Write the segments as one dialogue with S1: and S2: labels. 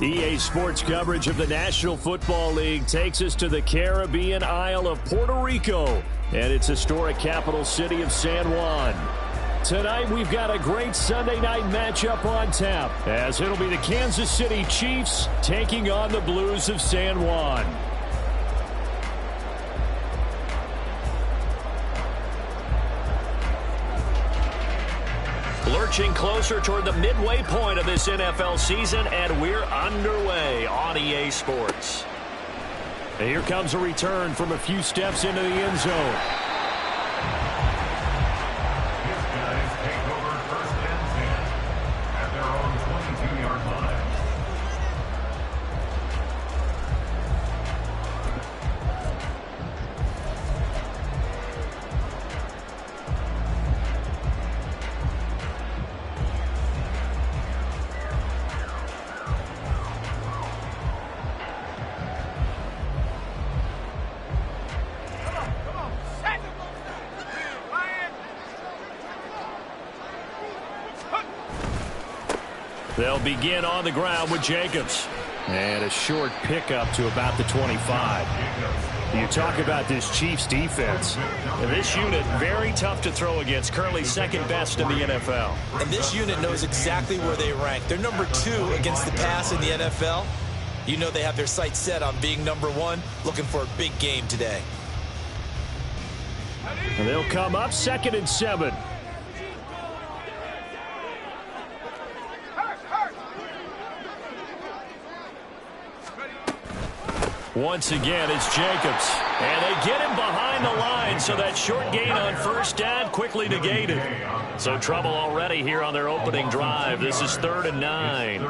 S1: EA Sports coverage of the National Football League takes us to the Caribbean Isle of Puerto Rico and its historic capital city of San Juan. Tonight, we've got a great Sunday night matchup on tap, as it'll be the Kansas City Chiefs taking on the Blues of San Juan. Lurching closer toward the midway point of this NFL season, and we're underway on EA Sports. And here comes a return from a few steps into the end zone.
S2: These guys take over first and 10 at their own 22-yard line.
S1: They'll begin on the ground with Jacobs. And a short pickup to about the 25. You talk about this Chiefs defense. And this unit, very tough to throw against. Currently second best in the NFL.
S3: And this unit knows exactly where they rank. They're number 2 against the pass in the NFL. You know they have their sights set on being number 1, looking for a big game today.
S1: And they'll come up 2nd and 7. Once again, it's Jacobs. And they get him behind the line, so that short gain on first down quickly negated. So trouble already here on their opening drive. This is 3rd and 9.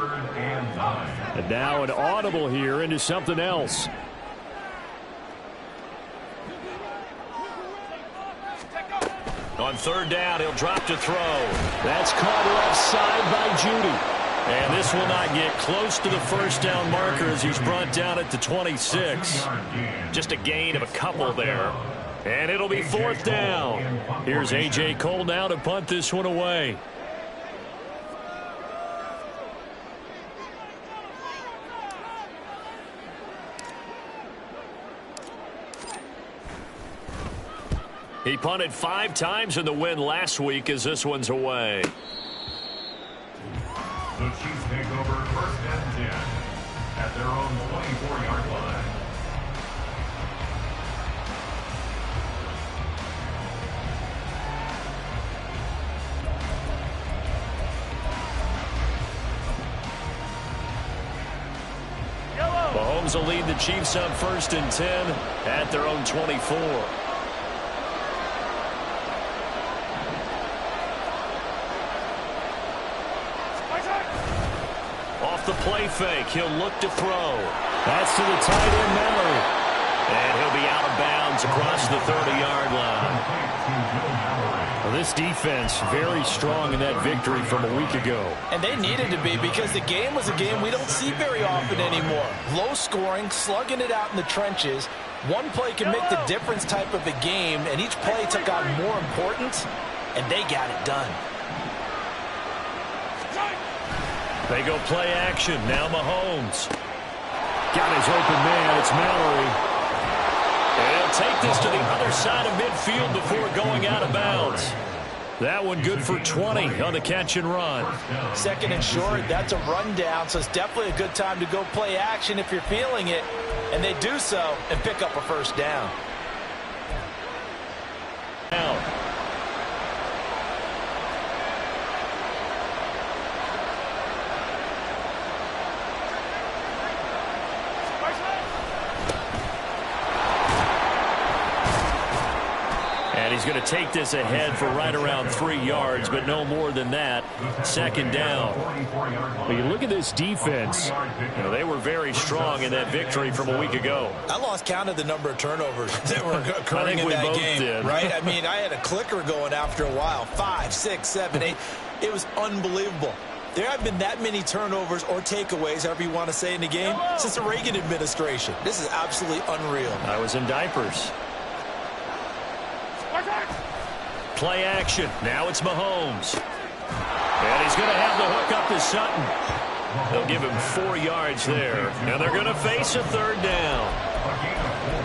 S1: And now an audible here into something else. On 3rd down, he'll drop to throw. That's caught left side by Judy. And this will not get close to the first down marker as he's brought down at the 26. Just a gain of a couple there. And it'll be 4th down. Here's A.J. Cole now to punt this one away. He punted 5 times in the win last week as this one's away.
S2: The Chiefs take over first and 10 at their own 24-yard line.
S1: Mahomes will lead the Chiefs on 1st and 10 at their own 24. Off the play fake, he'll look to throw. That's to the tight end, Mallory. And he'll be out of bounds across the 30-yard line. Well, this defense very strong in that victory from a week ago.
S3: And they needed to be, because the game was a game we don't see very often anymore. Low scoring, slugging it out in the trenches. One play can make the difference type of a game, and each play took on more importance, and they got it done.
S1: They go play action. Now Mahomes. Got his open man. It's Mallory. And he'll take this to the other side of midfield before going out of bounds. That one good for 20 on the catch and run.
S3: 2nd and short, that's a rundown, so it's definitely a good time to go play action if you're feeling it. And they do so and pick up a first down.
S1: Now. He's going to take this ahead for right around 3 yards, but no more than that. 2nd down. When you look at this defense, they were very strong in that victory from a week ago.
S3: I lost count of the number of turnovers that were occurring in that game.
S1: Did.
S3: Right? I mean, I had a clicker going after a while. 5, 6, 7, 8. It was unbelievable. There have been that many turnovers or takeaways, however you want to say, in the game since the Reagan administration. This is absolutely unreal.
S1: I was in diapers. Play action. Now it's Mahomes. And he's going to have the hook up to Sutton. They'll give him 4 yards there. And they're going to face a third down.
S2: A gain of 4.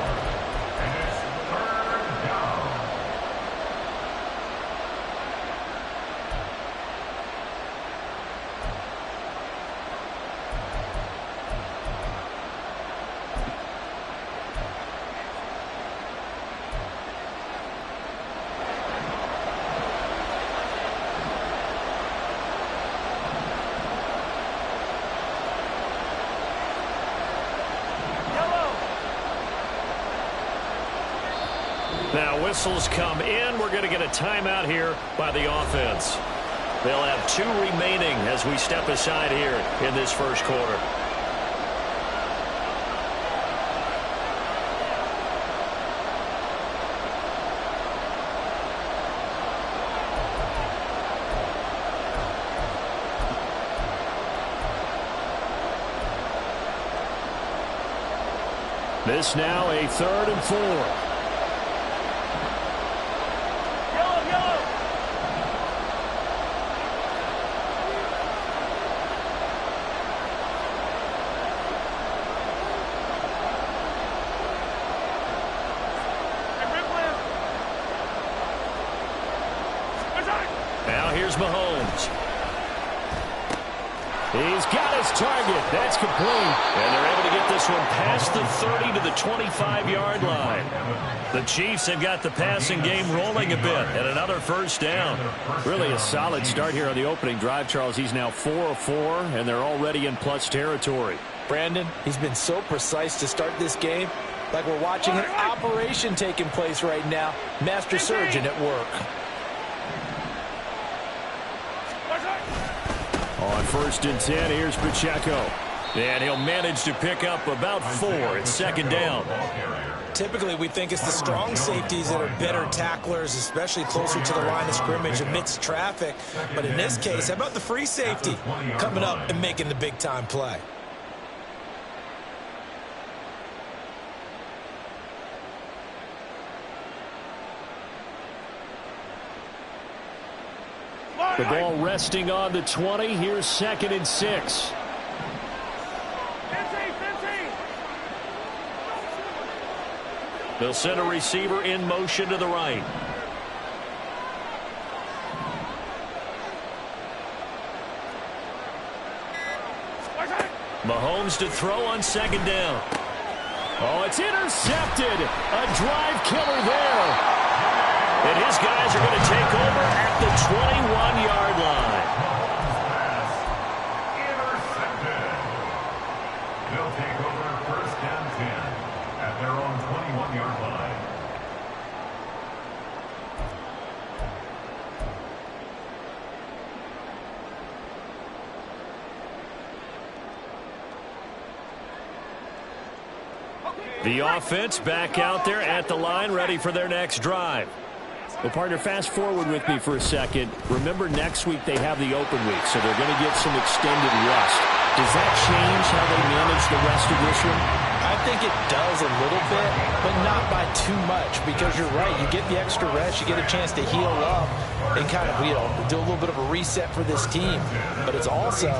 S2: And it's third down.
S1: Now whistles come in. We're going to get a timeout here by the offense. They'll have 2 remaining as we step aside here in this first quarter. This now a 3rd and 4. Now here's Mahomes. He's got his target. That's complete. And they're able to get this one past the 30 to the 25-yard line. The Chiefs have got the passing game rolling a bit, and another first down. Really a solid start here on the opening drive, Charles. He's now 4 of 4, and they're already in plus territory.
S3: Brandon, he's been so precise to start this game, like we're watching an operation taking place right now. Master surgeon at work.
S1: On 1st and 10, here's Pacheco. And he'll manage to pick up about 4. It's 2nd down.
S3: Typically, we think it's the strong safeties that are better tacklers, especially closer to the line of scrimmage amidst traffic. But in this case, how about the free safety coming up and making the big-time play?
S1: The ball resting on the 20. Here's 2nd and 6. They'll send a receiver in motion to the right. Mahomes to throw on 2nd down. Oh, it's intercepted. A drive killer there. And his guys are going to take over at the 21-yard line.
S2: Intercepted. They'll take over 1st and 10 at their own 21-yard line.
S1: The offense back out there at the line, ready for their next drive. Well, partner, fast forward with me for a second. Remember, next week they have the open week, so they're going to get some extended rest. Does that change how they manage the rest of this one?
S3: I think it does a little bit, but not by too much, because you're right. You get the extra rest, you get a chance to heal up and kind of, do a little bit of a reset for this team. But it's also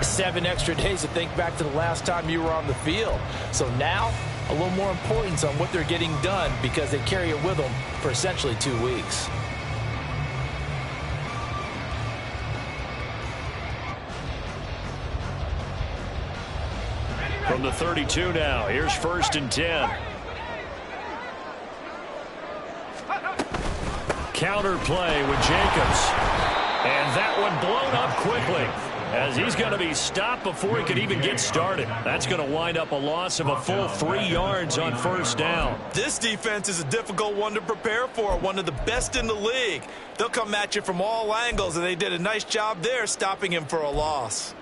S3: 7 extra days to think back to the last time you were on the field. So now, a little more importance on what they're getting done because they carry it with them for essentially 2 weeks.
S1: From the 32 now, here's 1st and 10. Counter play with Jacobs. And that one blown up quickly, as he's going to be stopped before he could even get started. That's going to wind up a loss of a full 3 yards on 1st down.
S3: This defense is a difficult one to prepare for, one of the best in the league. They'll come at you from all angles, and they did a nice job there stopping him for a loss.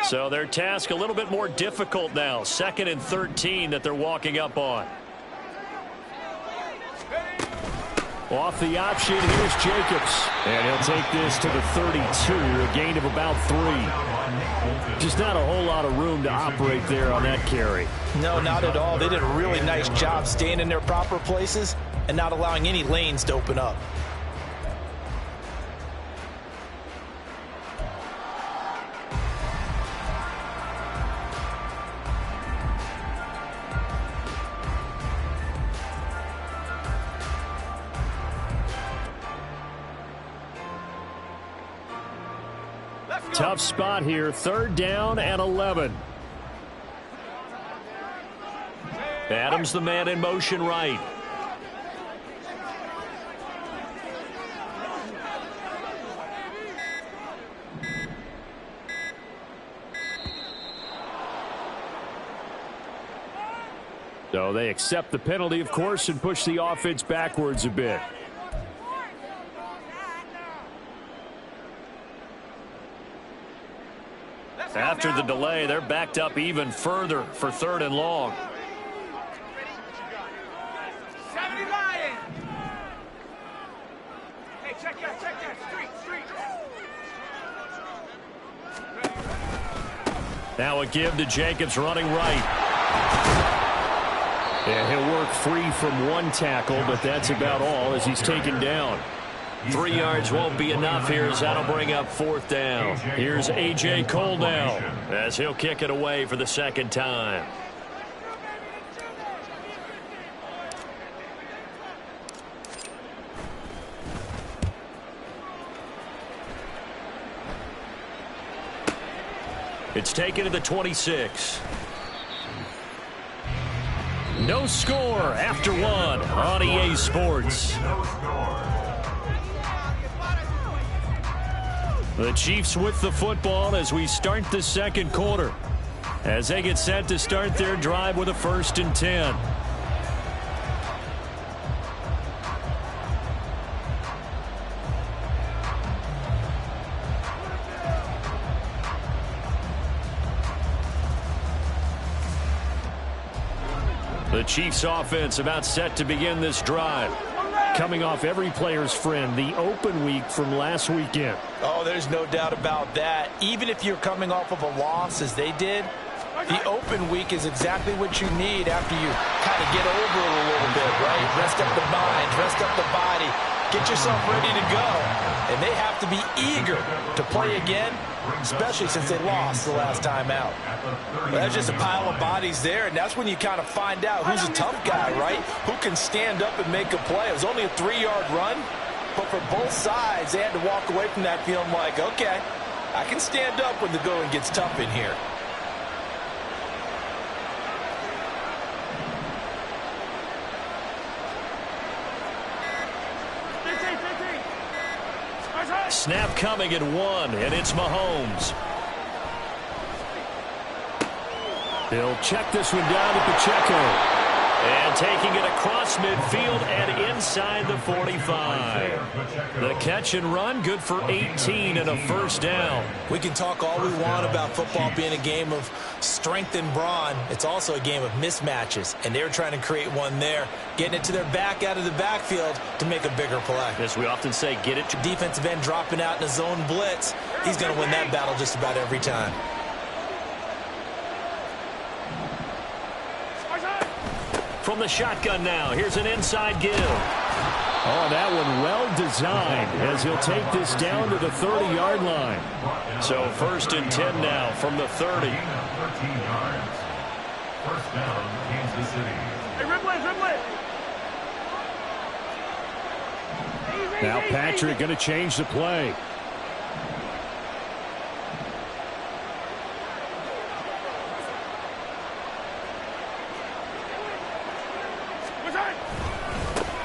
S1: So their task a little bit more difficult now. 2nd and 13 that they're walking up on. Off the option, here's Jacobs. And he'll take this to the 32, a gain of about 3. Just not a whole lot of room to operate there on that carry.
S3: No, not at all. They did a really nice job staying in their proper places and not allowing any lanes to open up.
S1: Tough spot here, 3rd down and 11. Adams the man in motion right. So they accept the penalty, of course, and push the offense backwards a bit. After the delay, they're backed up even further for 3rd and long. Now a give to Jacobs running right. Yeah, he'll work free from one tackle, but that's about all as he's taken down. 3 yards won't be enough here as that'll bring up 4th down. Here's A.J. Cole now as he'll kick it away for the 2nd time. It's taken to the 26. No score after 1 on EA Sports. The Chiefs with the football as we start the 2nd quarter, as they get set to start their drive with a 1st and 10. The Chiefs offense about set to begin this drive. Coming off every player's friend, the open week from last weekend.
S3: Oh, there's no doubt about that. Even if you're coming off of a loss as they did, the open week is exactly what you need after you kind of get over it a little bit, right? Rest up the mind, rest up the body, get yourself ready to go. And they have to be eager to play again, especially since they lost the last time out. But that's just a pile of bodies there, and that's when you kind of find out who's a tough guy, right? Who can stand up and make a play. It was only a 3-yard run, but for both sides, they had to walk away from that feeling like, okay, I can stand up when the going gets tough in here.
S1: Snap coming at 1, and it's Mahomes. He'll check this one down to Pacheco. And taking it across midfield and inside the 45. The catch and run, good for 18 and a 1st down.
S3: We can talk all we want about football being a game of strength and brawn. It's also a game of mismatches, and they're trying to create one there, getting it to their back out of the backfield to make a bigger play.
S1: As we often say, get it to
S3: defensive end dropping out in a zone blitz. He's going to win that battle just about every time.
S1: From the shotgun now, here's an inside give. Oh, that one well designed as he'll take this down to the 30-yard line. So 1st and 10 now from the 30. 13
S2: yards. 1st down, Kansas City.
S4: Hey, Ripley.
S1: Now Patrick going to change the play.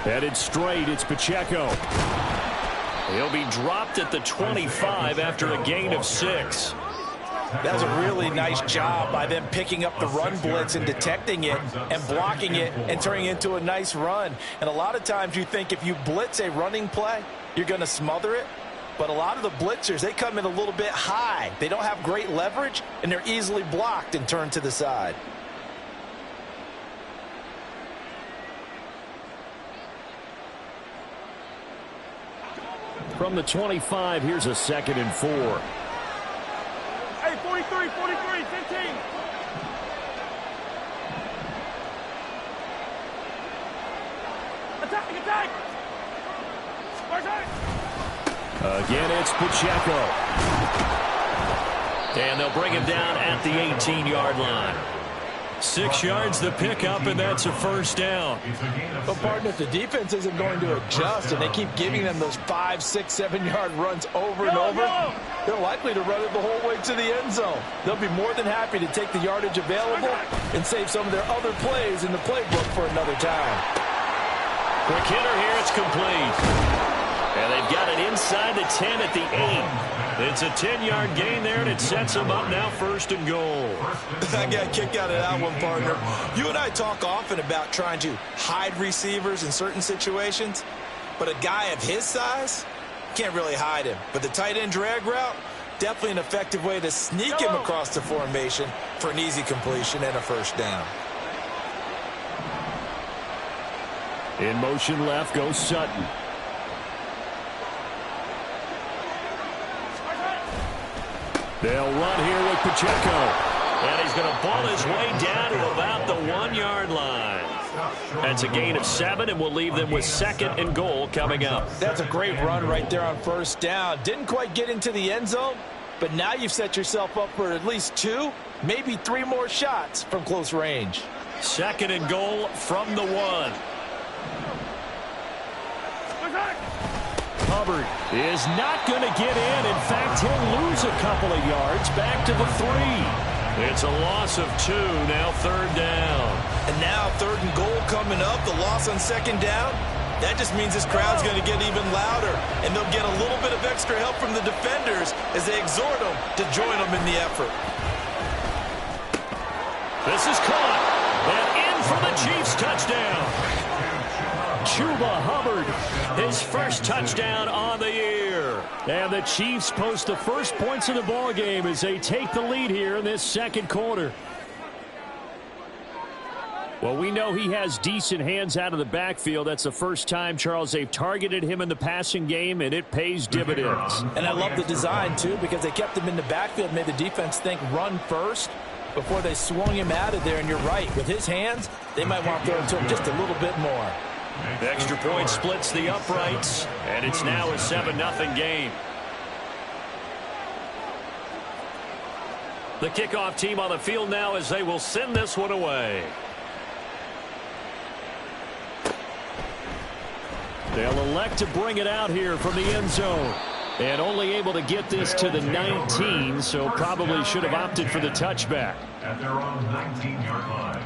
S1: Headed straight, it's Pacheco. He'll be dropped at the 25 after a gain of 6.
S3: That was a really nice job by them picking up the run blitz and detecting it and blocking it and turning it into a nice run. And a lot of times you think if you blitz a running play, you're going to smother it. But a lot of the blitzers, they come in a little bit high. They don't have great leverage, and they're easily blocked and turned to the side.
S1: From the 25, here's a 2nd and 4.
S4: Hey, 43, 15. Attack!
S1: Again, it's Pacheco. And they'll bring him down at the 18-yard line. 6 yards the pickup, and that's a first down.
S3: But, partner, if the defense isn't going to adjust and they keep giving them those 5, 6, 7-yard runs over and over, they're likely to run it the whole way to the end zone. They'll be more than happy to take the yardage available and save some of their other plays in the playbook for another time.
S1: Quick hitter here, it's complete. And they've got it inside the 10 at the 8. It's a 10-yard gain there, and it sets them up now 1st and goal.
S3: I got a kick out of that one, partner. You and I talk often about trying to hide receivers in certain situations, but a guy of his size can't really hide him. But the tight end drag route, definitely an effective way to sneak him across the formation for an easy completion and a first down.
S1: In motion left goes Sutton. They'll run here with Pacheco. And he's going to ball his way down to about the 1-yard line. That's a gain of 7, and we'll leave them with 2nd and goal coming up.
S3: That's a great run right there on first down. Didn't quite get into the end zone, but now you've set yourself up for at least 2, maybe 3 more shots from close range.
S1: 2nd and goal from the 1. Hubbard is not going to get in. In fact, he'll lose a couple of yards back to the 3. It's a loss of 2, now 3rd down.
S3: And now 3rd and goal coming up, the loss on 2nd down. That just means this crowd's going to get even louder, and they'll get a little bit of extra help from the defenders as they exhort them to join them in the effort.
S1: This is caught, and in for the Chiefs touchdown. Chuba Hubbard, his first touchdown on the year. And the Chiefs post the first points of the ball game as they take the lead here in this 2nd quarter. Well, we know he has decent hands out of the backfield. That's the first time, Charles, they've targeted him in the passing game, and it pays dividends.
S3: And I love the design, too, because they kept him in the backfield, made the defense think run first before they swung him out of there. And you're right, with his hands, they might want to throw it to him just a little bit more.
S1: The extra point splits the uprights, and it's now a 7-0 game. The kickoff team on the field now as they will send this one away. They'll elect to bring it out here from the end zone. And only able to get this to the 19, so probably should have opted for the touchback.
S2: At their own 19-yard line.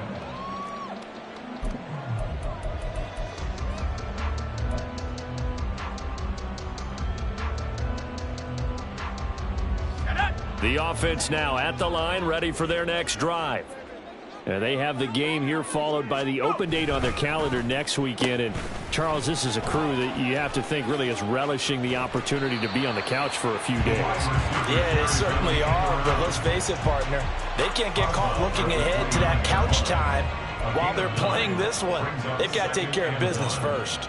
S1: The offense now at the line, ready for their next drive. And they have the game here followed by the open date on their calendar next weekend. And, Charles, this is a crew that you have to think really is relishing the opportunity to be on the couch for a few days.
S3: Yeah, they certainly are, but let's face it, partner. They can't get caught looking ahead to that couch time while they're playing this one. They've got to take care of business first.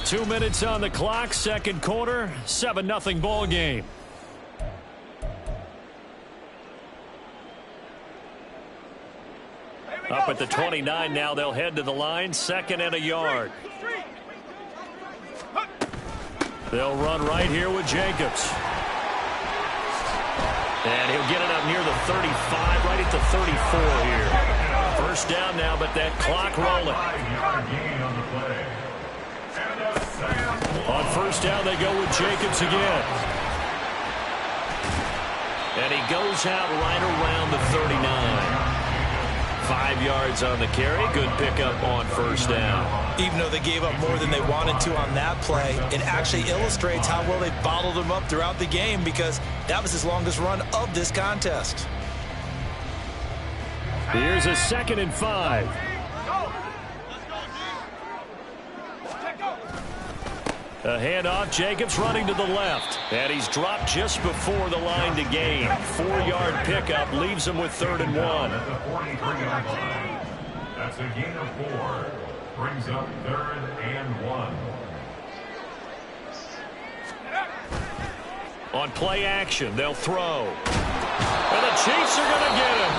S1: Two minutes on the clock, 2nd quarter, 7-0 ball game. Up at the 29 now, they'll head to the line, 2nd and a yard. They'll run right here with Jacobs. And he'll get it up near the 35, right at the 34 here. First down now, but that clock rolling. On first down, they go with Jacobs again. And he goes out right around the 39. 5 yards on the carry. Good pickup on first down.
S3: Even though they gave up more than they wanted to on that play, it actually illustrates how well they bottled him up throughout the game because that was his longest run of this contest.
S1: Here's a 2nd and 5. A handoff, Jacobs running to the left. And he's dropped just before the line to gain. 4-yard pickup leaves him with 3rd and 1.
S2: That's a gain of 4. Brings up 3rd and 1.
S1: On play action, they'll throw. And the Chiefs are going to get him.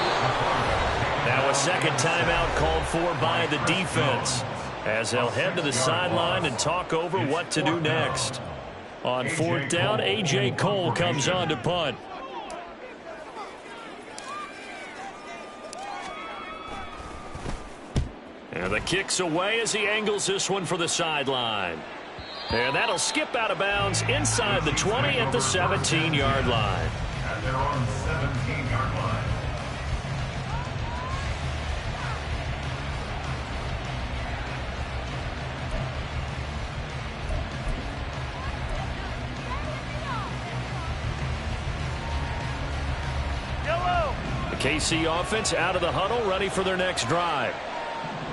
S1: Now a second timeout called for by the defense, as they'll head to the sideline and talk over what to do next. On 4th down, A.J. Cole comes on to punt. And the kick's away as he angles this one for the sideline. And that'll skip out of bounds inside the 20 at the 17-yard line.
S2: At their own 17-yard line.
S1: The KC offense out of the huddle, ready for their next drive.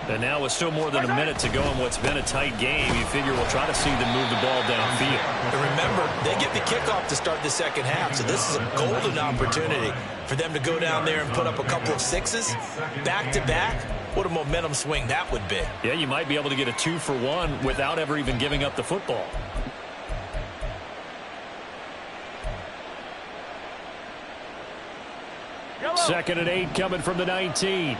S1: And now with still more than a minute to go in what's been a tight game, you figure we'll try to see them move the ball downfield.
S3: And remember, they get the kickoff to start the second half, so this is a golden opportunity for them to go down there and put up a couple of sixes back-to-back. What a momentum swing that would be.
S1: Yeah, you might be able to get a 2-for-1 without ever even giving up the football. Second and 8 coming from the 19.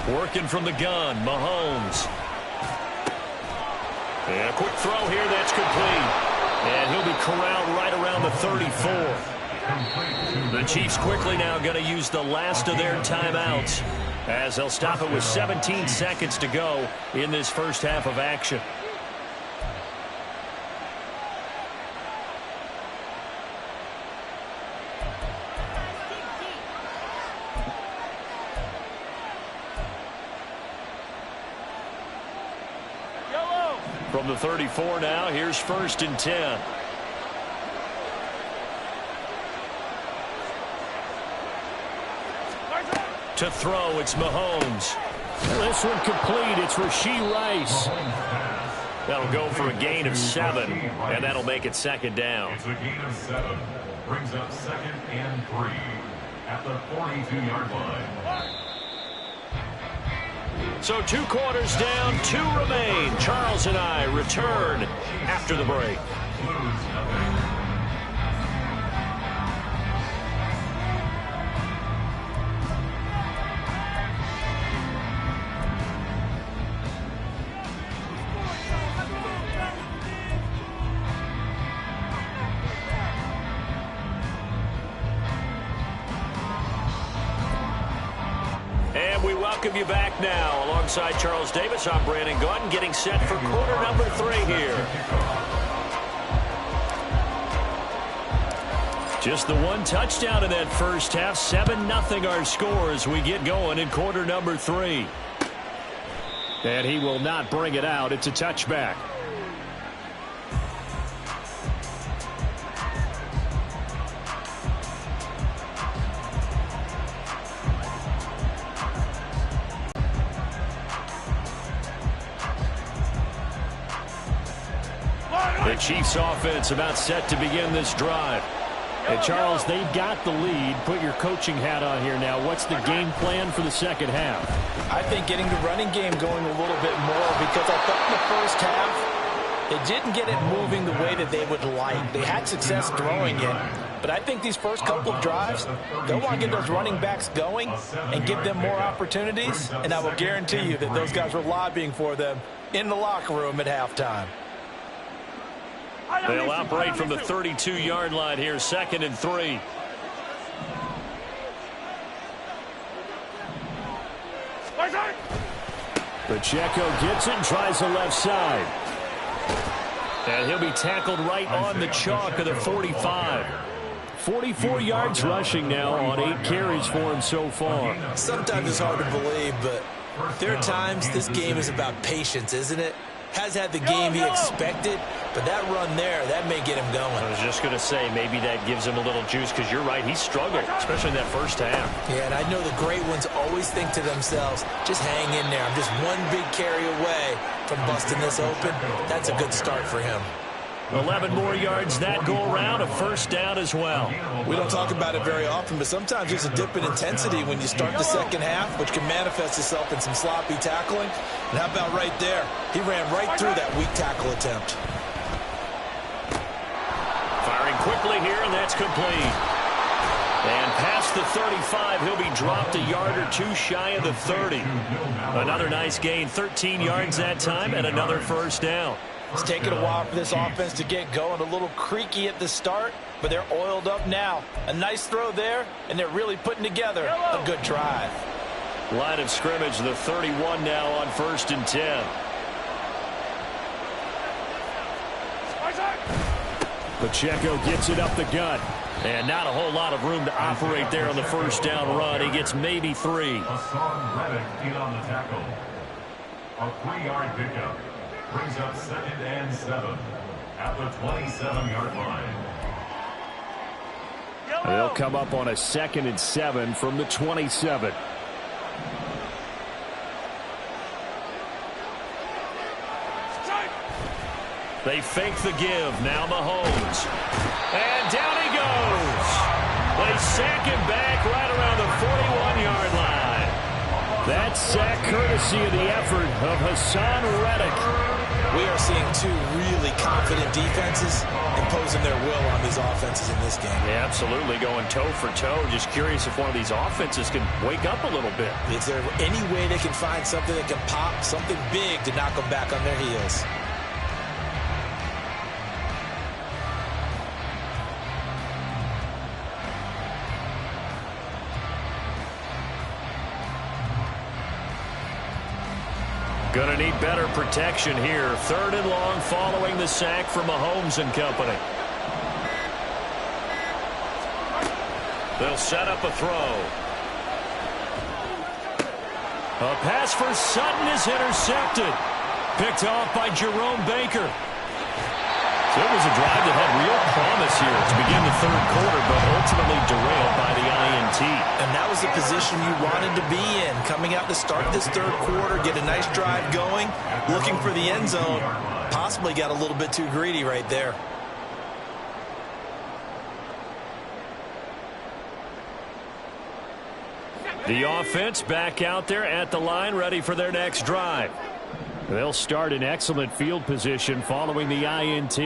S1: Working from the gun, Mahomes. And a quick throw here, that's complete. And he'll be corralled right around the 34. The Chiefs quickly now going to use the last of their timeouts, as they'll stop it with 17 seconds to go in this first half of action. From the 34 now, here's 1st and 10. To throw, it's Mahomes. This one complete, it's Rashee Rice. That'll go for a gain of 7, and that'll make it 2nd down.
S2: It's a gain of 7. Brings up 2nd and 3 at the 42-yard line.
S1: So 2 quarters down, 2 remain. Charles and I return after the break. Welcome you back now. Alongside Charles Davis, I'm Brandon Gaudin, getting set for quarter number 3 here. Just the 1 touchdown in that first half. 7-0 our score as we get going in quarter number 3. And he will not bring it out. It's a touchback. The Chiefs offense about set to begin this drive. And Charles, they've got the lead. Put your coaching hat on here now. What's the game plan for the second half?
S3: I think getting the running game going a little bit more, because I thought in the first half they didn't get it moving the way that they would like. They had success throwing it, but I think these first couple of drives, they'll want to get those running backs going and give them more opportunities, and I will guarantee you that those guys were lobbying for them in the locker room at halftime.
S1: They'll operate from the 32-yard line here, 2nd and 3. Pacheco gets it and tries the left side. And he'll be tackled right on the chalk of the 45. 44 yards rushing now on 8 carries for him so far.
S3: Sometimes it's hard to believe, but there are times this game is about patience, isn't it? Has had the game he expected, but that run there, that may get him going.
S1: I was just going to say, maybe that gives him a little juice, because you're right, he struggled, especially in that first half. Yeah,
S3: and I know the great ones always think to themselves, just hang in there. I'm just one big carry away from busting this open. That's a good start for him.
S1: 11 more yards that go around, a first down as well.
S3: We don't talk about it very often, but sometimes there's a dip in intensity when you start the second half, which can manifest itself in some sloppy tackling. And how about right there? He ran right through that weak tackle attempt.
S1: Firing quickly here, and that's complete. And past the 35, he'll be dropped a yard or two shy of the 30. Another nice gain, 13 yards that time, and another first down.
S3: It's taken a while for this offense to get going. A little creaky at the start, but they're oiled up now. A nice throw there, and they're really putting together a good drive.
S1: Line of scrimmage, the 31 now on 1st and 10. Pacheco gets it up the gut. And not a whole lot of room to operate there on the first down run. He gets maybe 3.
S2: Hassan Reddick in on the tackle. A 3-yard pickup. Brings up 2nd and 7 at the 27-yard line.
S1: They'll come up on a 2nd and 7 from the 27. They fake the give. Now Mahomes. And down he goes. They sack him back right around the 41-yard line. That sack courtesy of the effort of Hassan Reddick.
S3: We are seeing two really confident defenses imposing their will on these offenses in this game.
S1: Yeah, absolutely, going toe for toe. Just curious if one of these offenses can wake up a little bit.
S3: Is there any way they can find something that can pop, something big to knock them back on their heels?
S1: Going to need better protection here. 3rd and long following the sack from Mahomes and company. They'll set up a throw. A pass for Sutton is intercepted. Picked off by Jerome Baker. So it was a drive that had real promise here to begin the 3rd quarter, but ultimately derailed by the INT.
S3: And that was the position you wanted to be in. Coming out to start this 3rd quarter, get a nice drive going, looking for the end zone. Possibly got a little bit too greedy right there.
S1: The offense back out there at the line, ready for their next drive. They'll start in excellent field position following the INT.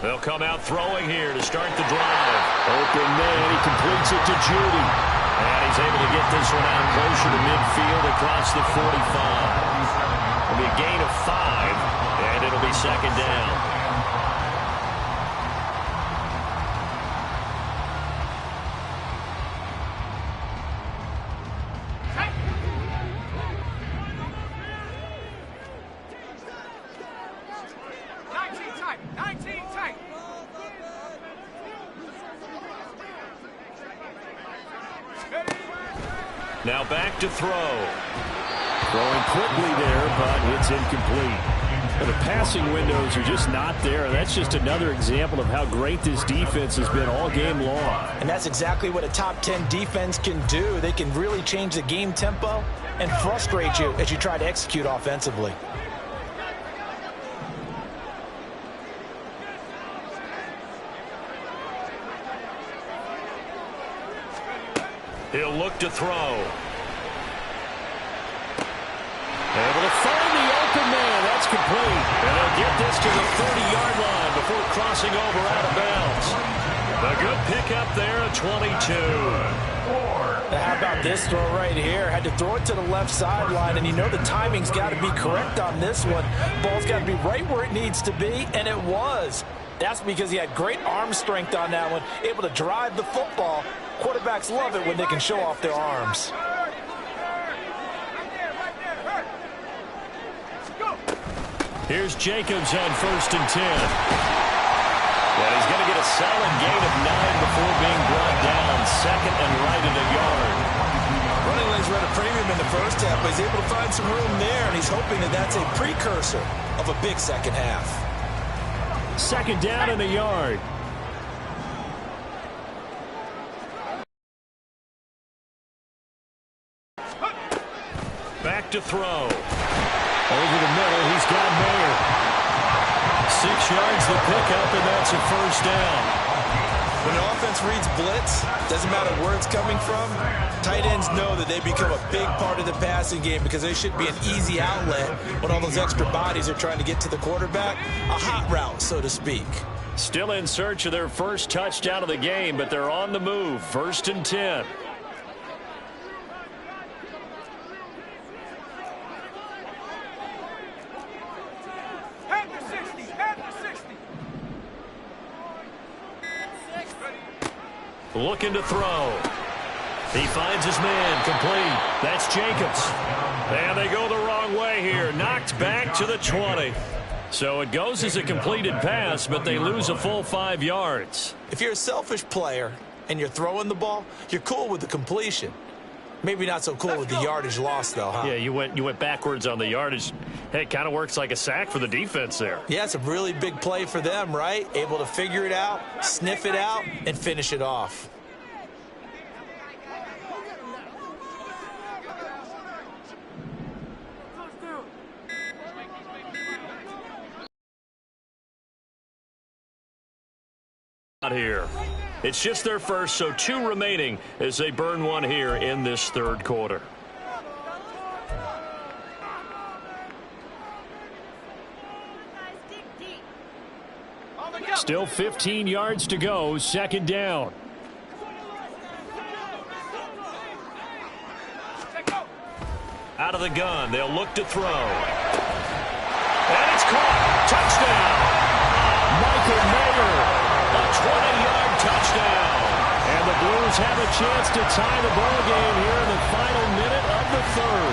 S1: They'll come out throwing here to start the drive. Open man, he completes it to Judy. And he's able to get this one out closer to midfield across the 45. It'll be a gain of 5, and it'll be 2nd down. Now back to throw. Throwing quickly there, but it's incomplete. But the passing windows are just not there. That's just another example of how great this defense has been all game long.
S3: And that's exactly what a top 10 defense can do. They can really change the game tempo and frustrate you as you try to execute offensively.
S1: He'll look to throw. Able to find the open man. That's complete. And he'll get this to the 30-yard line before crossing over out of bounds. A good pickup there at 22.
S3: How about this throw right here? Had to throw it to the left sideline, and you know the timing's got to be correct on this one. Ball's got to be right where it needs to be, and it was. That's because he had great arm strength on that one, able to drive the football. Quarterbacks love it when they can show off their arms.
S1: Here's Jacobs on 1st and 10. And he's going to get a solid gain of 9 before being brought down. 2nd and right at a yard.
S3: Running a premium in the first half, but he's able to find some room there, and he's hoping that that's a precursor of a big second half.
S1: Second down and a yard. Back to throw. Over the middle, he's got Mayer. 6 yards to pick up, and that's a first down.
S3: When the offense reads blitz, doesn't matter where it's coming from, tight ends know that they become a big part of the passing game because they should be an easy outlet when all those extra bodies are trying to get to the quarterback. A hot route, so to speak.
S1: Still in search of their first touchdown of the game, but they're on the move. 1st and 10. Looking to throw. He finds his man, complete. That's Jacobs. And they go the wrong way here. Knocked back to the 20. So it goes as a completed pass, but they lose a full 5 yards.
S3: If you're a selfish player and you're throwing the ball, you're cool with the completion. Maybe not so cool with the yardage loss, though, huh?
S1: Yeah, you went backwards on the yardage. Hey, it kind of works like a sack for the defense there.
S3: Yeah, it's a really big play for them, right? Able to figure it out, sniff it out, and finish it off.
S1: Here. It's just their first, so 2 remaining as they burn one here in this 3rd quarter. Still 15 yards to go, 2nd down. Out of the gun, they'll look to throw. And it's caught. Touchdown. Michael Mayer. A 20-yard touchdown. And the Blues have a chance to tie the ball game here in the final minute of the 3rd.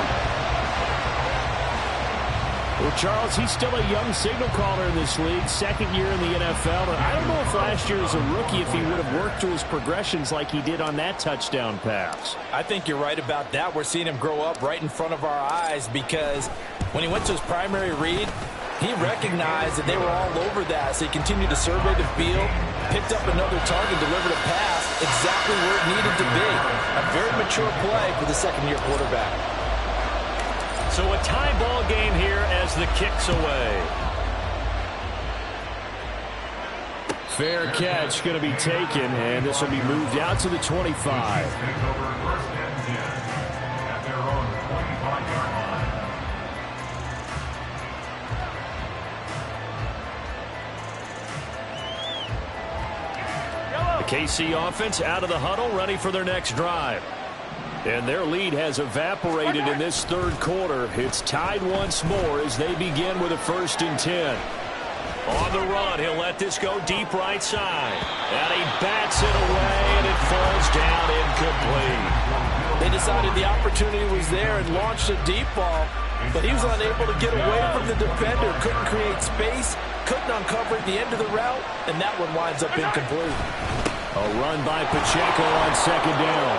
S1: Well, Charles, he's still a young signal caller in this league, 2nd year in the NFL. And I don't know if last year as a rookie if he would have worked through his progressions like he did on that touchdown pass.
S3: I think you're right about that. We're seeing him grow up right in front of our eyes because when he went to his primary read, he recognized that they were all over that, so he continued to survey the field, picked up another target, delivered a pass exactly where it needed to be. A very mature play for the second-year quarterback.
S1: So a tie ball game here as the kick's away. Fair catch going to be taken, and this will be moved out to the 25. KC offense out of the huddle, ready for their next drive. And their lead has evaporated in this 3rd quarter. It's tied once more as they begin with a 1st and 10. On the run, he'll let this go deep right side. And he bats it away, and it falls down incomplete.
S3: They decided the opportunity was there and launched a deep ball, but he was unable to get away from the defender. Couldn't create space, couldn't uncover at the end of the route, and that one winds up incomplete.
S1: A run by Pacheco on 2nd down.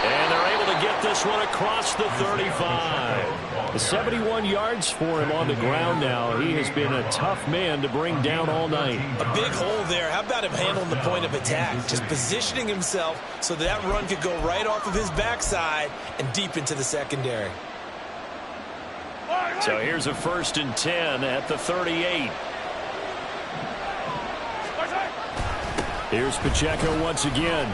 S1: And they're able to get this one across the 35. 71 yards for him on the ground now. He has been a tough man to bring down all night.
S3: A big hole there. How about him handling the point of attack? Just positioning himself so that run could go right off of his backside and deep into the secondary.
S1: So here's a 1st and 10 at the 38. Here's Pacheco once again.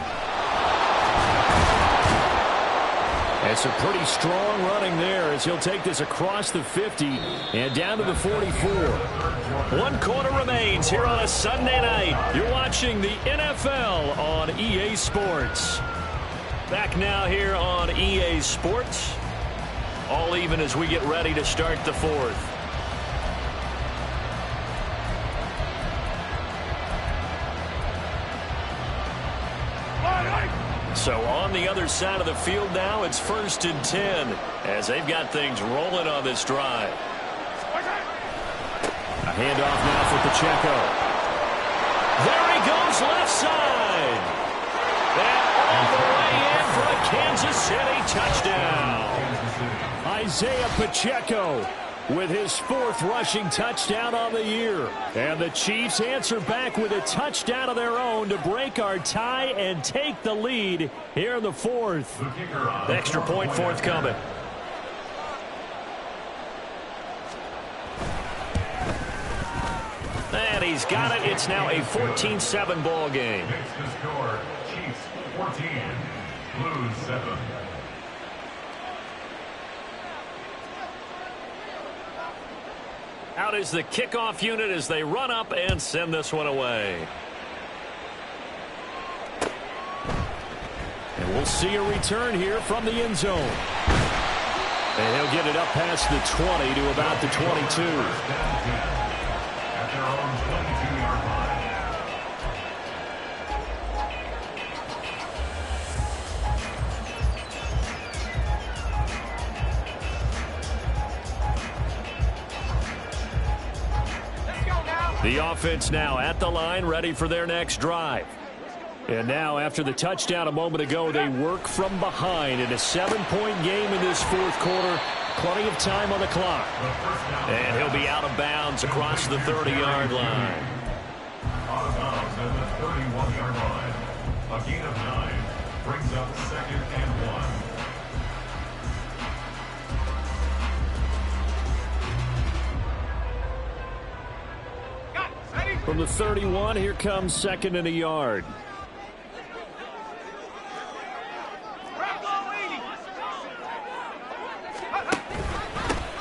S1: It's a pretty strong running there as he'll take this across the 50 and down to the 44. 1 quarter remains here on a Sunday night. You're watching the NFL on EA Sports. Back now here on EA Sports. All even as we get ready to start the 4th. So on the other side of the field now, it's 1st and 10 as they've got things rolling on this drive. A handoff now for Pacheco. There he goes left side. And all the way in for a Kansas Kansas City touchdown.
S5: Isaiah Pacheco with his 4th rushing touchdown on the year. And the Chiefs answer back with a touchdown of their own to break our tie and take the lead here in the 4th.
S1: Extra point forthcoming. And he's got it. It's now a 14-7 ball game.
S2: Makes the score Chiefs 14, Blues 7.
S1: Out is the kickoff unit as they run up and send this one away.
S5: And we'll see a return here from the end zone. And he'll get it up past the 20 to about the 22.
S2: At their own 22-yard line.
S5: The offense now at the line, ready for their next drive. And now, after the touchdown a moment ago, they work from behind in a 7-point game in this 4th quarter. Plenty of time on the clock.
S1: And he'll be out of bounds across the 30-yard line.
S2: Out of bounds at the 31-yard line. A gain of 9 brings up 2nd and 1.
S5: From the 31, here comes 2nd and a yard.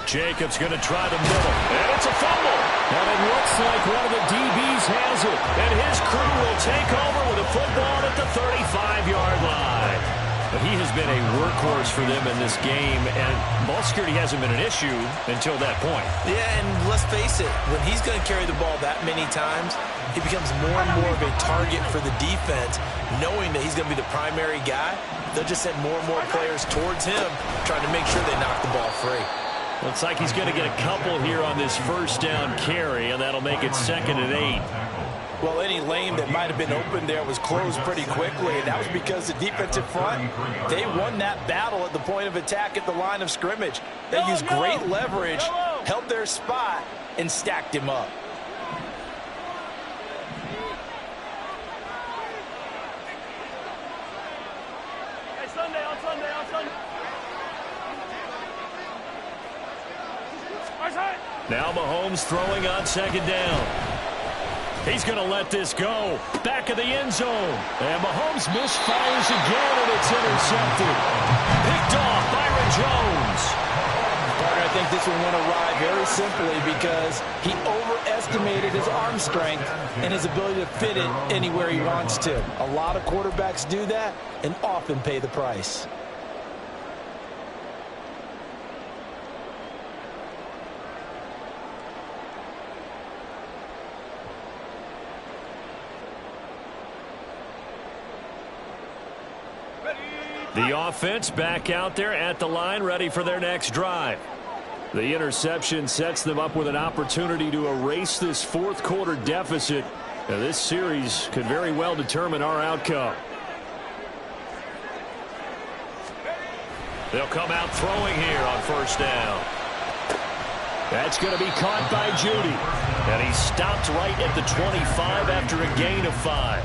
S1: Jacobs going to try the middle. And it's a fumble.
S5: And it looks like one of the DBs has it.
S1: And his crew will take over with a football at the 35-yard line.
S5: But he has been a workhorse for them in this game, and ball security hasn't been an issue until that point.
S3: Yeah, and let's face it, when he's going to carry the ball that many times, he becomes more and more of a target for the defense, knowing that he's going to be the primary guy. They'll just send more and more players towards him, trying to make sure they knock the ball free.
S5: Looks like he's going to get a couple here on this 1st down carry, and that'll make it 2nd and 8.
S3: Well, any lane that might have been open there was closed pretty quickly, and that was because the defensive front, they won that battle at the point of attack at the line of scrimmage. They used great leverage, held their spot, and stacked him up.
S4: Hey, Sunday, on Sunday, on Sunday.
S5: Now Mahomes throwing on 2nd down. He's going to let this go. Back of the end zone. And Mahomes misfires again, and it's intercepted. Picked off Byron Jones.
S3: Partner, I think this one went awry very simply because he overestimated his arm strength and his ability to fit it anywhere he wants to. A lot of quarterbacks do that and often pay the price.
S5: The offense back out there at the line, ready for their next drive. The interception sets them up with an opportunity to erase this 4th quarter deficit. Now, this series could very well determine our outcome.
S1: They'll come out throwing here on 1st down.
S5: That's going to be caught by Judy.
S1: And he stopped right at the 25 after a gain of 5.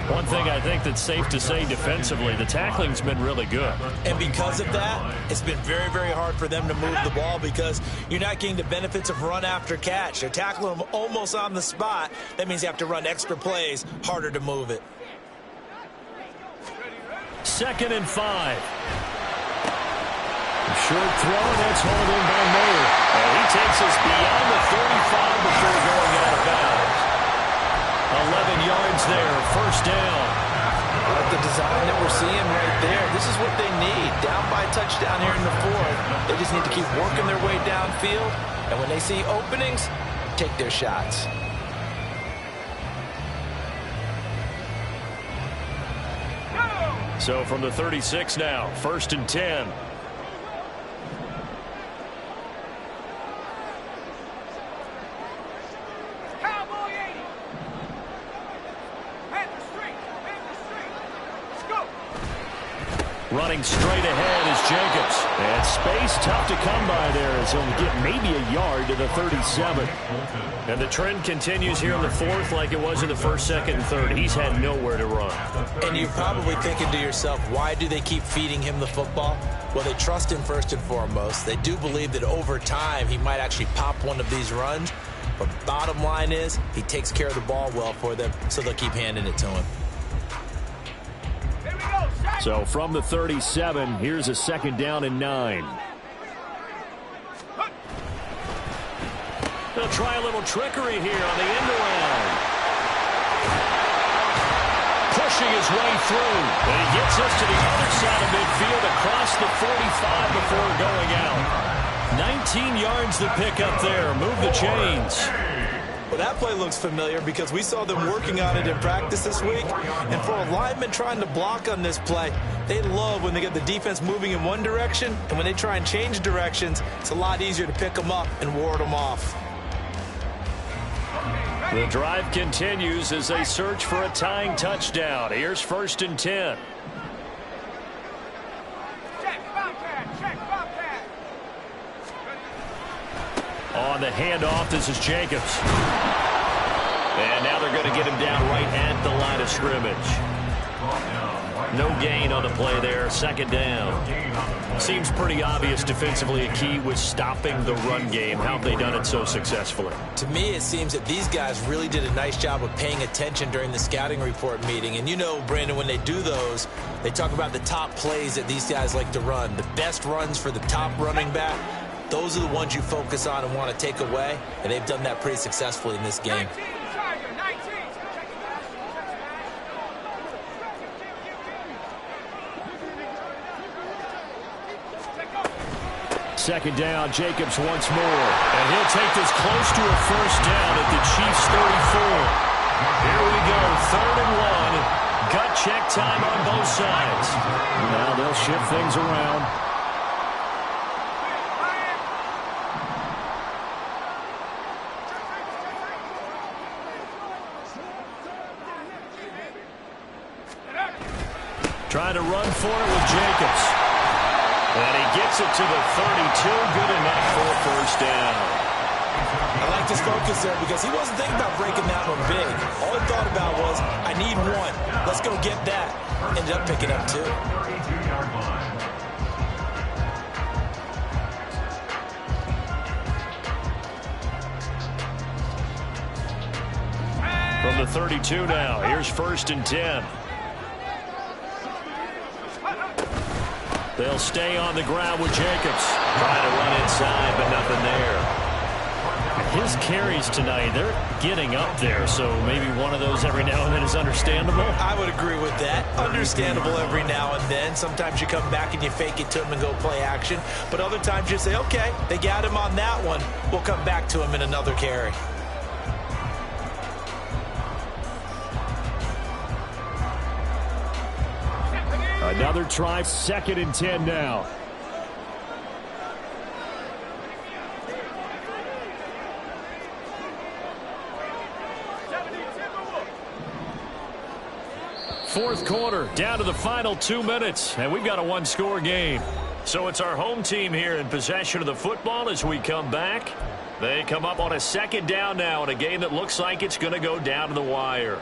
S5: One thing I think that's safe to say defensively, the tackling's been really good.
S3: And because of that, it's been very, very hard for them to move the ball because you're not getting the benefits of run after catch. They're tackling them almost on the spot. That means you have to run extra plays, harder to move it.
S5: 2nd and 5. Short throw, and that's hauled in by Mayer.
S1: And he takes us beyond the 35 before going out of bounds.
S5: 11 yards there, 1st down.
S3: Like the design that we're seeing right there, this is what they need. Down by a touchdown here in the 4th. They just need to keep working their way downfield. And when they see openings, take their shots.
S5: So from the 36 now, 1st and 10. Running straight ahead is Jacobs. And space tough to come by there as he'll get maybe a yard to the 37. And the trend continues here in the fourth like it was in the first, second, and third. He's had nowhere to run.
S3: And you're probably thinking to yourself, why do they keep feeding him the football? Well, they trust him first and foremost. They do believe that over time he might actually pop one of these runs. But bottom line is he takes care of the ball well for them, so they'll keep handing it to him.
S5: So from the 37, here's a 2nd down and 9. They'll try a little trickery here on the end around. Pushing his way through. And he gets us to the other side of midfield across the 45 before going out. 19 yards to pick up there. Move the chains.
S3: Well, that play looks familiar because we saw them working on it in practice this week. And for a lineman trying to block on this play, they love when they get the defense moving in one direction. And when they try and change directions, it's a lot easier to pick them up and ward them off.
S5: The drive continues as they search for a tying touchdown. Here's 1st and 10. On the handoff, this is Jacobs. And now they're going to get him down right at the line of scrimmage. No gain on the play there. 2nd down. Seems pretty obvious defensively a key was stopping the run game. How have they done it so successfully?
S3: To me, it seems that these guys really did a nice job of paying attention during the scouting report meeting. And you know, Brandon, when they do those, they talk about the top plays that these guys like to run. The best runs for the top running back. Those are the ones you focus on and want to take away, and they've done that pretty successfully in this game.
S5: Second down, Jacobs once more. And he'll take this close to a 1st down at the Chiefs' 34. Here we go, 3rd and 1. Gut check time on both sides. Now they'll shift things around. Trying to run for it with Jacobs. And he gets it to the 32. Good enough for a 1st down.
S3: I like his focus there because he wasn't thinking about breaking that one big. All he thought about was, I need one. Let's go get that. Ended up picking up 2.
S5: From the 32 now, here's 1st and 10. They'll stay on the ground with Jacobs. Trying to run inside, but nothing there. His carries tonight, they're getting up there, so maybe one of those every now and then is understandable.
S3: I would agree with that. Understandable every now and then. Sometimes you come back and you fake it to him and go play action. But other times you say, okay, they got him on that one. We'll come back to him in another carry.
S5: Another try, 2nd and 10 now. Fourth quarter, down to the final 2 minutes, and we've got a 1-score game. So it's our home team here in possession of the football as we come back. They come up on a 2nd down now in a game that looks like it's going to go down to the wire.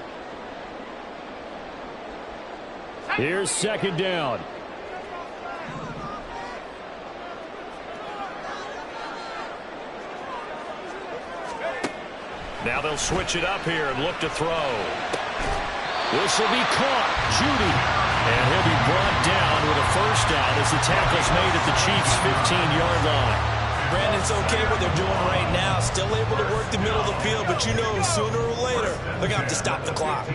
S5: Here's 2nd down. Now they'll switch it up here and look to throw. This will be caught. Judy. And he'll be brought down with a 1st down as the tackle's made at the Chiefs' 15-yard line.
S3: Brandon, it's okay what they're doing right now. Still able to work the middle of the field, but you know sooner or later they're going to have to stop the clock.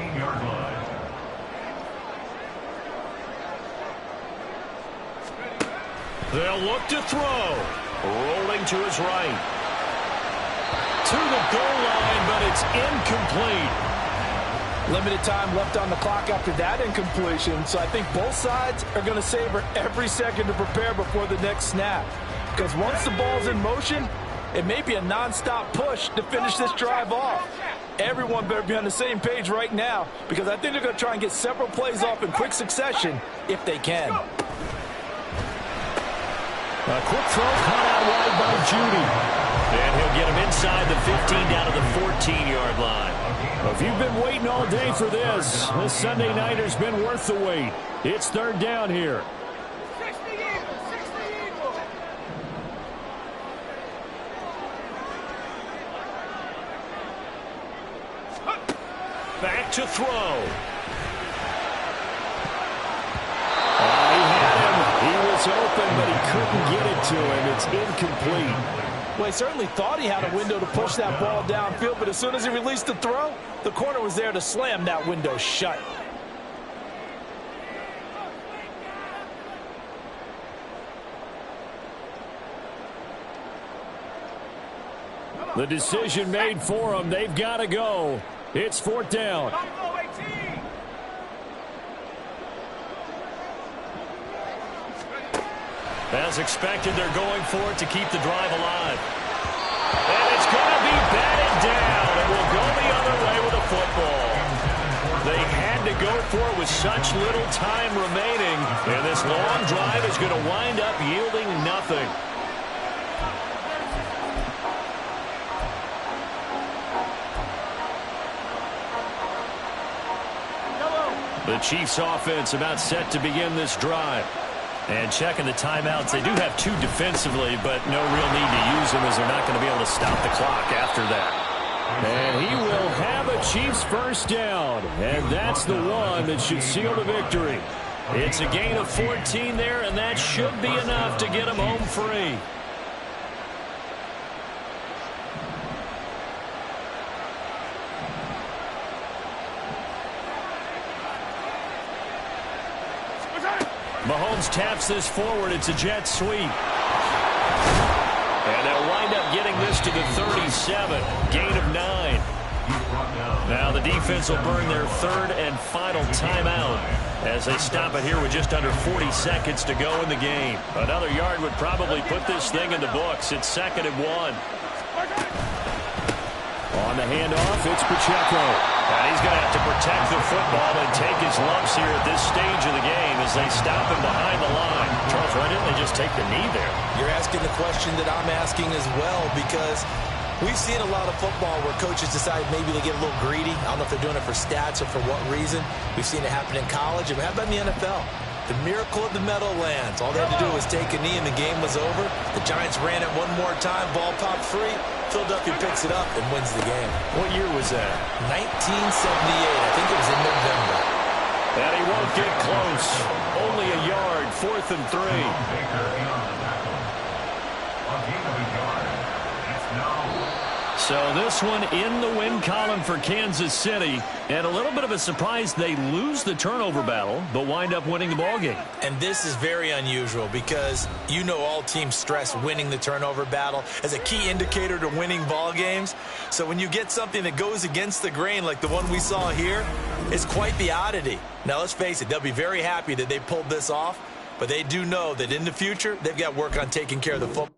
S5: They'll look to throw. Rolling to his right. To the goal line, but it's incomplete.
S6: Limited time left on the clock after that incompletion, so I think both sides are going to savor every second to prepare before the next snap. Because once the ball's in motion, it may be a non-stop push to finish this drive off. Everyone better be on the same page right now, because I think they're going to try and get several plays off in quick succession if they can.
S5: A quick throw caught out wide by Judy. And he'll get him inside the 15 down to the 14-yard line. If you've been waiting all day for this Sunday nighter's been worth the wait. It's third down here. Back to throw. He had him. He was open, but he couldn't get it to him. It's incomplete.
S6: Well, he certainly thought he had a window to push that ball downfield, but as soon as he released the throw, the corner was there to slam that window shut.
S5: The decision made for them. They've got to go. It's fourth down. As expected, they're going for it to keep the drive alive. And it's going to be batted down, and we'll go the other way with a football. They had to go for it with such little time remaining, and this long drive is going to wind up yielding nothing. The Chiefs offense about set to begin this drive. And checking the timeouts, they do have two defensively, but no real need to use them as they're not going to be able to stop the clock after that. And he will have a Chiefs first down, and that's the one that should seal the victory. It's a gain of 14 there, and that should be enough to get him home free. Mahomes taps this forward. It's a jet sweep. And they'll wind up getting this to the 37. Gain of 9. Now the defense will burn their third and final timeout as they stop it here with just under 40 seconds to go in the game. Another yard would probably put this thing in the books. It's 2nd and 1. On the handoff, it's Pacheco. And he's going to have to protect the football and take his lumps here at this stage of the game as they stop him behind the line. Charles, why didn't they just take the knee there?
S3: You're asking the question that I'm asking as well, because we've seen a lot of football where coaches decide maybe they get a little greedy. I don't know if they're doing it for stats or for what reason. We've seen it happen in college, and how about in the NFL? The miracle of the Meadowlands. All they had to do was take a knee, and the game was over. The Giants ran it one more time. Ball popped free. Philadelphia picks it up and wins the game.
S5: What year was that?
S3: 1978. I think it was in November.
S5: And he won't get close. Only a yard. 4th and 3. So this one in the win column for Kansas City. And a little bit of a surprise, they lose the turnover battle, but wind up winning the ballgame.
S3: And this is very unusual because you know all teams stress winning the turnover battle as a key indicator to winning ball games. So when you get something that goes against the grain like the one we saw here, it's quite the oddity. Now let's face it, they'll be very happy that they pulled this off, but they do know that in the future they've got work on taking care of the football.